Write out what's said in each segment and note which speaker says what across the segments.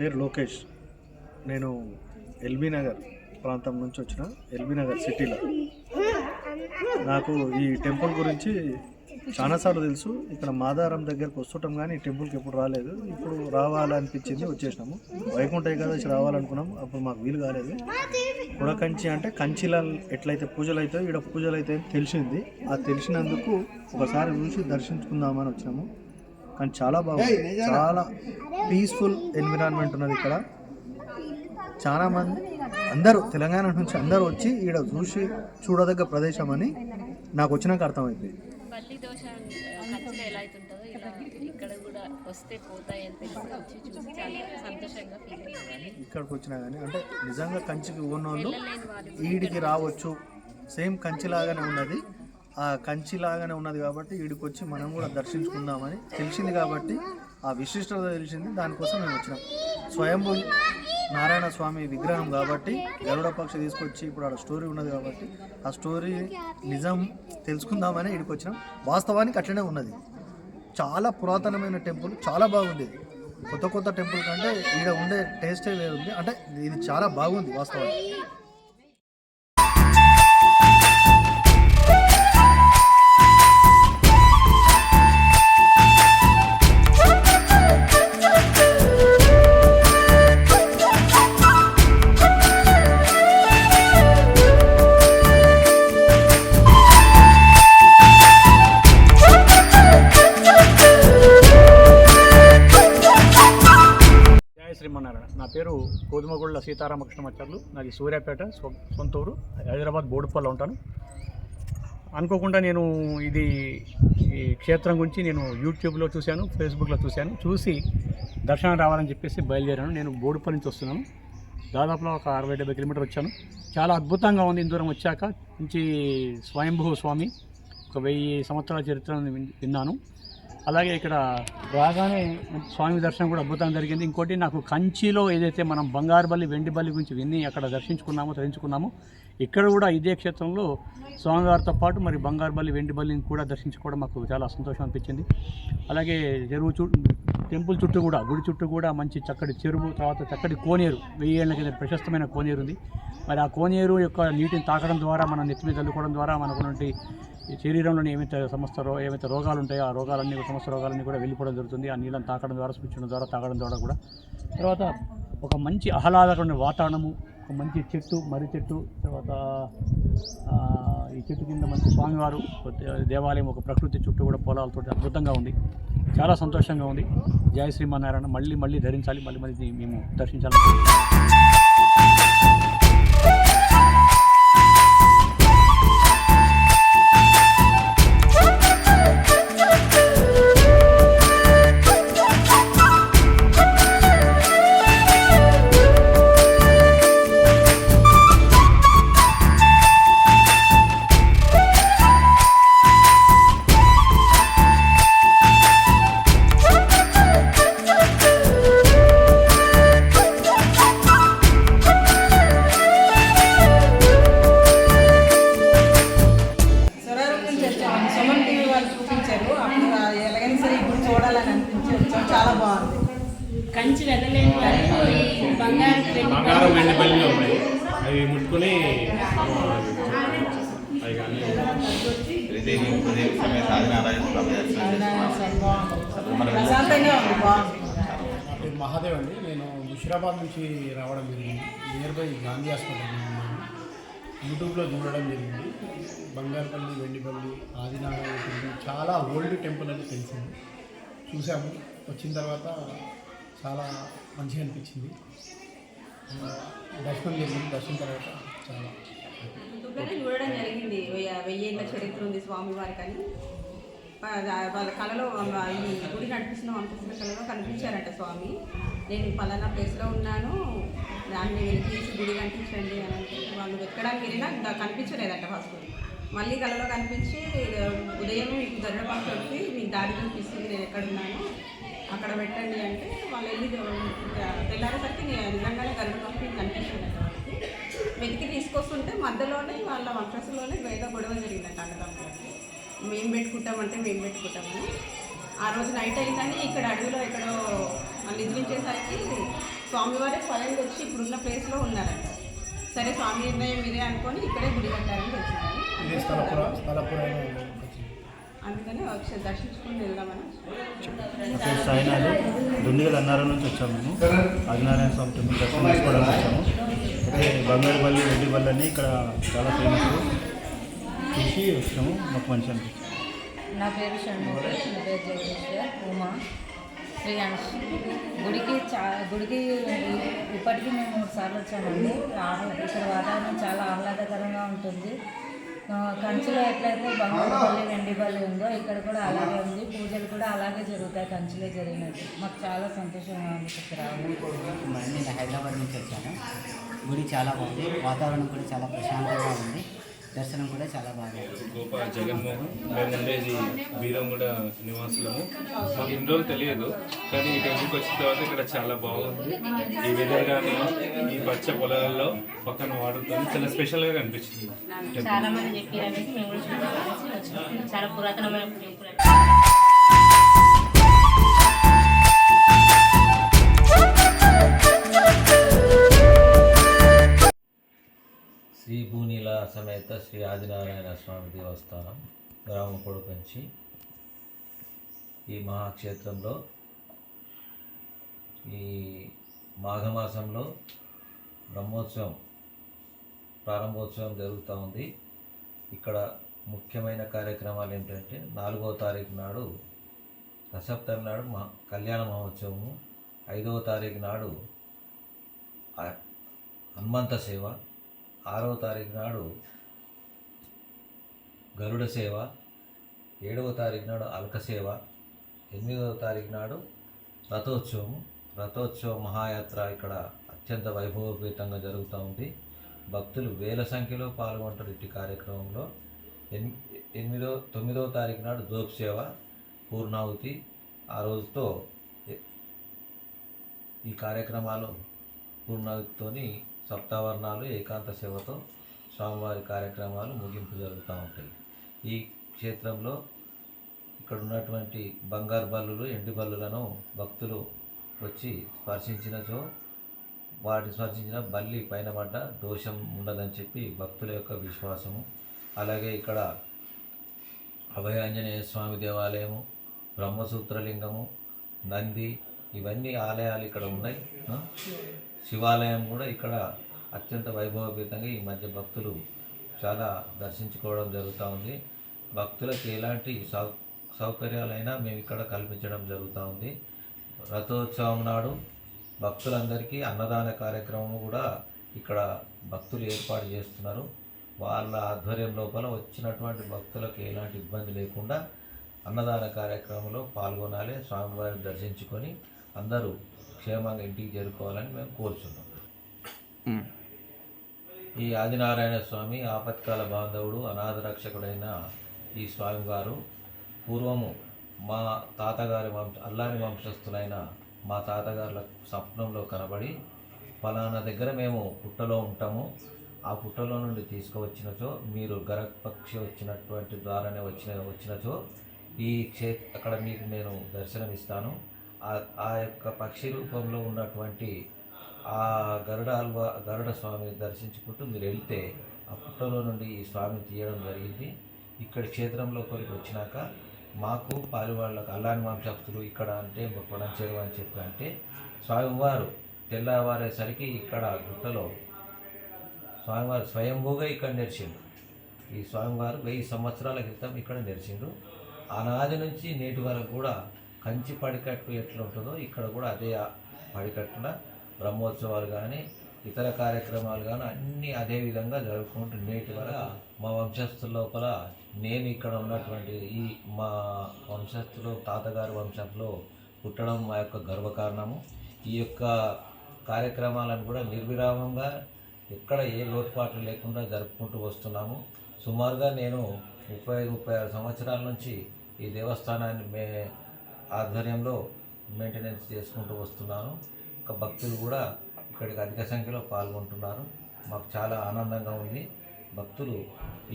Speaker 1: పేరు లోకేష్. నేను ఎల్బీ నగర్ ప్రాంతం నుంచి వచ్చిన, ఎల్బీ నగర్ సిటీలో. నాకు ఈ టెంపుల్ గురించి చాలాసార్లు తెలుసు. ఇక్కడ మాదారం దగ్గరకు వస్తుంటాం కానీ ఈ టెంపుల్కి ఎప్పుడు రాలేదు. ఇప్పుడు రావాలనిపించింది, వచ్చేసినాము. వైకుంఠ ఏకాదశి రావాలనుకున్నాము, అప్పుడు మాకు వీలు కాలేదు. కుడకంచి అంటే కంచిలా ఎట్లయితే పూజలు అవుతాయో ఇక్కడ పూజలు అవుతాయని తెలిసింది. అది తెలిసినందుకు ఒకసారి చూసి దర్శించుకుందామని వచ్చినాము. కానీ చాలా బాగుంది, చాలా పీస్ఫుల్ ఎన్విరాన్మెంట్ ఉన్నది ఇక్కడ. చాలామంది అందరూ తెలంగాణ నుంచి అందరూ వచ్చి ఇక్కడ చూసి చూడదగ్గ ప్రదేశం అని నాకు వచ్చినాక అర్థమైంది.
Speaker 2: బల్లి దోశ కంచిలో ఎలా అవుతుంటుందో ఇలా ఇక్కడ కూడా వస్తే పోతాయని తెలిసి వచ్చి చూసి చాలా సంతోషంగా ఫీల్ అయ్యాను.
Speaker 1: ఇక్కడికి వచ్చినా కానీ అంటే నిజంగా కంచికి ఉన్నోళ్ళు ఈడికి రావచ్చు. సేమ్ కంచిలాగానే ఉన్నది, ఆ కంచిలాగానే ఉన్నది కాబట్టి ఈడికి వచ్చి మనం కూడా దర్శించుకుందామని తెలిసింది. కాబట్టి ఆ విశిష్టత తెలిసింది, దానికోసం మేము వచ్చినాం. స్వయంభూ నారాయణ స్వామి విగ్రహం కాబట్టి గరుడ పక్షి తీసుకొచ్చి ఇప్పుడు ఆడ స్టోరీ ఉన్నది కాబట్టి ఆ స్టోరీ నిజం తెలుసుకుందామని ఇక్కడికి వచ్చినాం. వాస్తవానికి అట్లనే ఉన్నది. చాలా పురాతనమైన టెంపుల్, చాలా బాగుంది. కొత్త కొత్త టెంపుల్ కంటే ఇక్కడ ఉండే టేస్టే వేరుంది. అంటే ఇది చాలా బాగుంది వాస్తవానికి. శ్రీమన్నారాయణ. నా పేరు కోదుమగొళ్ళ సీతారామకృష్ణమాచార్యులు. నాది సూర్యాపేట, సొంత ఊరు. హైదరాబాద్ బోడుప్పల్లో ఉంటాను. అనుకోకుండా నేను ఈ క్షేత్రం గురించి నేను యూట్యూబ్లో చూశాను, ఫేస్బుక్లో చూసి దర్శనం రావాలని చెప్పేసి బయలుదేరాను. నేను బోడుప్పల్ నుంచి వస్తున్నాను. దాదాపులో ఒక 60-70 కిలోమీటర్ వచ్చాను. చాలా అద్భుతంగా ఉంది. దూరం వచ్చాక నుంచి స్వయంభూ స్వామి ఒక 1000 సంవత్సరాల చరిత్రను విన్నాను. అలాగే ఇక్కడ రాగానే స్వామి దర్శనం కూడా అద్భుతంగా జరిగింది. ఇంకోటి నాకు కంచిలో ఏదైతే మనం బంగారు బల్లి, వెండి బల్లి గురించి విని అక్కడ దర్శించుకున్నామో ఇక్కడ కూడా ఇదే క్షేత్రంలో స్వామివారితో పాటు మరి బంగారు బల్లి, వెండి బల్లిని కూడా దర్శించుకోవడం మాకు చాలా సంతోషం అనిపించింది. అలాగే టెంపుల్ చుట్టూ కూడా, గుడి చుట్టూ కూడా మంచి చక్కటి చెరువు, తర్వాత చక్కటి కోనేరు, 1000 ఏళ్ల కింద ప్రశస్తమైన కోనేరు ఉంది. మరి ఆ కోనేరు యొక్క నీటిని తాకడం ద్వారా, మనం నెత్తి మీద చల్లుకోవడం ద్వారా మనకున్నటువంటి శరీరంలోని ఏమైతే రోగాలు ఉంటాయో ఆ రోగాలన్నీ, సమస్త రోగాలన్నీ కూడా వెళ్ళిపోవడం జరుగుతుంది. ఆ నీళ్ళని తాకడం ద్వారా, స్విచ్చిన ద్వారా, తాగడం ద్వారా కూడా. తర్వాత ఒక మంచి ఆహ్లాదకరమైన వాతావరణము, ఒక మంచి చెట్టు, మర్రి చెట్టు, తర్వాత ఈ చెట్టు కింద మంచి స్వామివారు దేవాలయం, ఒక ప్రకృతి చుట్టూ కూడా పొలాలతో అద్భుతంగా ఉంది. చాలా సంతోషంగా ఉంది. జయ శ్రీమన్నారాయణ. మళ్ళీ ధరించాలి, మళ్ళీ మేము దర్శించాలి.
Speaker 3: చాలా బాగుంది.
Speaker 2: కంచి వెళ్ళలేని వాళ్ళు ఈ బంగారం
Speaker 4: వెండి బల్లిలో ఉన్నాయి, అవి ముట్టుకుని
Speaker 3: మహాదేవ్ అండి. నేను ముషిరాబాద్ నుంచి రావడం జరిగింది. నియర్ బై గాంధీ హాస్పిటల్ ఉన్నాను. యూట్యూబ్లో చూడడం జరిగింది. బంగారుపల్లి, వెండిపల్లి, ఆదినారాయణ టెంపుల్ చాలా ఓల్డ్ టెంపుల్ అని తెలిసింది. చూసాము. వచ్చిన తర్వాత చాలా మంచిగా అనిపించింది. దర్శనం జరిగింది. దర్శనం తర్వాత చాలా
Speaker 5: చూడడం జరిగింది. 1000 ఏళ్ళ చరిత్ర ఉంది స్వామివారికి అని. వాళ్ళ కళలో ఈ గుడి నడిపిస్తున్న కళలో కనిపించారంట స్వామి. నేను పలానా ప్లేస్లో ఉన్నాను, దాన్ని వెలిగించి గుడి కనిపించండి అని అంటే వాళ్ళు ఎక్కడానికి వెళ్ళినా ఇంకా కనిపించలేదంట ఫస్ట్. మళ్ళీ కళలో కనిపించి ఉదయం మీకు గరుడపక్షి వచ్చి మీకు దారి చూపిస్తుంది, నేను ఎక్కడున్నాను అక్కడ పెట్టండి అంటే వాళ్ళు వెళ్ళి తెల్లారేసరికి నిజంగానే గరుడపక్షి కనిపించిందంట. వాళ్ళకి వెతికి తీసుకొస్తుంటే మధ్యలోనే వాళ్ళ వంశస్థులోనే ఏదో గొడవ జరిగిందంట అన్నదమ్ములకి. మేము పెట్టుకుంటామని. ఆ రోజు నైట్ అయిందని ఇక్కడ అడవిలో ఎక్కడో నిద్రించేసరికి స్వామివారే స్వయంగా వచ్చి ఇప్పుడున్న ప్లేస్లో ఉన్నారంట. సరే స్వామి నిర్ణయం మీరే అనుకొని ఇక్కడే గుడి కట్టారని తెలిసింది.
Speaker 3: ఇది స్థలపురైన
Speaker 5: అందుకని ఒకసారి దర్శించుకుని వెళ్దామని.
Speaker 6: నా పేరు సాయినాథ్. దుండిగల్ అన్నారం నుంచి వచ్చాము. మేము ఆదినారాయణ స్వామి టెంపుల్ దర్శనం చేసుకోవడానికి వచ్చాము. అయితే బంగారుపల్లి వెండిపల్లి అని ఇక్కడ చాలా ఫేమస్, చూసి వచ్చాము. మాకు మంచి అనిపించింది.
Speaker 7: నా పేరు షణ్ముఖి, నా పేరు జగదీశ్వర్, ఉమా, శ్రీయాన్స్. గుడికి ఇప్పటికీ మేము 3 సార్లు వచ్చామండి. ఇక్కడ వాతావరణం చాలా ఆహ్లాదకరంగా ఉంటుంది. కంచిలో ఎట్లయితే బంగారుపల్లి వెండిపల్లి ఉందో ఇక్కడ కూడా అలాగే ఉంది. పూజలు కూడా అలాగే జరుగుతాయి, కంచిలో జరిగినట్టు. మాకు చాలా సంతోషంగా ఉంది ఇక్కడ రావడం.
Speaker 8: నేను హైదరాబాద్ నుంచి వచ్చాను. గుడి చాలా బాగుంది, వాతావరణం కూడా చాలా ప్రశాంతంగా ఉంది, దర్శనం కూడా చాలా బాగా ఉంది.
Speaker 4: గోపాల్ జగన్మోహన్, మేము ఉండేది బీరంగూడ నివాసులము. మాకు ఇన్ని రోజులు తెలియదు, కానీ ఈ టెంపుల్కి వచ్చిన తర్వాత ఇక్కడ చాలా బాగుంది. ఈ వెదర్ కానీ ఈ పచ్చ పొలాల్లో పక్కన వాడుతో చాలా స్పెషల్గా కనిపించింది.
Speaker 2: చాలా మంది చెప్పారనేసి మేము కూడా చూడాలని వచ్చాము. చాలా పురాతనమైన టెంపుల్.
Speaker 9: శ్రీ భూనీల సమేత శ్రీ ఆదినారాయణ స్వామి దేవస్థానం, గ్రామం కొడుకంచి. ఈ మహాక్షేత్రంలో ఈ మాఘమాసంలో బ్రహ్మోత్సవం ప్రారంభోత్సవం జరుగుతూ ఉంది. ఇక్కడ ముఖ్యమైన కార్యక్రమాలు ఏంటంటే 4వ తారీఖు నాడు దసప్తమి నాడు కళ్యాణ మహోత్సవము, 5వ తారీఖు నాడు హనుమంత సేవ, 6వ తారీఖు నాడు గరుడ సేవ, 7వ తారీఖు నాడు అల్క సేవ, 8వ తారీఖు నాడు రథోత్సవ మహాయాత్ర ఇక్కడ అత్యంత వైభవపేతంగా జరుగుతూ ఉంది. భక్తులు వేల సంఖ్యలో పాల్గొంటారు ఇట్టి కార్యక్రమంలో. 9వ తారీఖు నాడు జోప్ సేవ, పూర్ణాహుతి. ఆ రోజుతో ఈ కార్యక్రమాలు పూర్ణాహుతితోని సప్తావర్ణాలు ఏకాంత సేవతో స్వామివారి కార్యక్రమాలు ముగింపు జరుగుతూ ఉంటాయి. ఈ క్షేత్రంలో ఇక్కడ ఉన్నటువంటి బంగారు బల్లులు, ఎండి బల్లులను భక్తులు వచ్చి స్పర్శించినచో స్పర్శించిన బల్లి పైన పడ్డ దోషం ఉండదని చెప్పి భక్తుల యొక్క విశ్వాసము. అలాగే ఇక్కడ అభయాంజనేయ స్వామి దేవాలయము, బ్రహ్మసూత్రలింగము, నంది, ఇవన్నీ ఆలయాలు ఇక్కడ ఉన్నాయి. శివాలయం కూడా ఇక్కడ అత్యంత వైభవపేతంగా ఈ మధ్య భక్తులు చాలా దర్శించుకోవడం జరుగుతూ ఉంది. భక్తులకు ఎలాంటి సౌకర్యాలైనా మేము ఇక్కడ కల్పించడం జరుగుతూ ఉంది. రథోత్సవం నాడు భక్తులందరికీ అన్నదాన కార్యక్రమం కూడా ఇక్కడ భక్తులు ఏర్పాటు చేస్తున్నారు. వాళ్ళ ఆధ్వర్యం లోపల వచ్చినటువంటి భక్తులకు ఎలాంటి ఇబ్బంది లేకుండా అన్నదాన కార్యక్రమంలో పాల్గొనాలి, స్వామివారిని దర్శించుకొని అందరూ క్షేమంగా ఇంటికి చేరుకోవాలని మేము కోరుచున్నాం. ఈ ఆదినారాయణ స్వామి ఆపత్కాల బాంధవుడు, అనాథ రక్షకుడైన ఈ స్వామివారు పూర్వము మా తాతగారి అల్లాని వంశస్థులైన మా తాతగారుల స్వప్నంలో కనబడి, ఫలానా దగ్గర మేము పుట్టలో ఉంటాము, ఆ పుట్టలో నుండి తీసుకువచ్చినచో మీరు గరపక్షి వచ్చినటువంటి ద్వారానే వచ్చినచో ఈ అక్కడ మీకు నేను దర్శనమిస్తాను. ఆ యొక్క పక్షి రూపంలో ఉన్నటువంటి ఆ గరుడ స్వామిని దర్శించుకుంటూ మీరు వెళ్తే ఆ పుట్టలో నుండి ఈ స్వామిని తీయడం జరిగింది. ఇక్కడ క్షేత్రంలోకి వచ్చినాక మాకు పాలివాళ్ళకు అల్లాని వంశస్థులు ఇక్కడ అంటే మొక్కడం చెరువు అని చెప్పి అంటే స్వామివారు తెల్లవారేసరికి ఇక్కడ గుట్టలో స్వామివారు స్వయంభూగా ఇక్కడ నెరిచిండు. ఈ స్వామివారు 1000 సంవత్సరాల క్రితం ఇక్కడ నెరిచిండు. ఆనాది నుంచి నేటి వరకు కూడా కంచి పడికట్టు ఎట్లా ఉంటుందో ఇక్కడ కూడా అదే పడికట్టున బ్రహ్మోత్సవాలు కానీ ఇతర కార్యక్రమాలు కానీ అన్నీ అదే విధంగా జరుపుకుంటూ నేటి వరకు మా వంశస్థుల లోపల నేను ఇక్కడ ఉన్నటువంటి ఈ మా వంశస్థులు తాతగారి వంశంలో పుట్టడం మా యొక్క గర్వకారణము. ఈ యొక్క కార్యక్రమాలను కూడా నిర్విరామంగా ఎక్కడ ఏ లోటుపాట్లు లేకుండా జరుపుకుంటూ వస్తున్నాము. సుమారుగా నేను 35-36 సంవత్సరాల నుంచి ఈ దేవస్థానాన్ని ఆధ్వర్యంలో మెయింటెనెన్స్ చేసుకుంటూ వస్తున్నాను. ఇంకా భక్తులు కూడా ఇక్కడికి అధిక సంఖ్యలో పాల్గొంటున్నారు. మాకు చాలా ఆనందంగా ఉంది. భక్తులు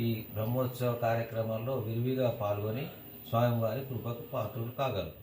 Speaker 9: ఈ బ్రహ్మోత్సవ కార్యక్రమాల్లో విరివిగా పాల్గొని స్వామివారి కృపకు పాత్రులు కాగలరు.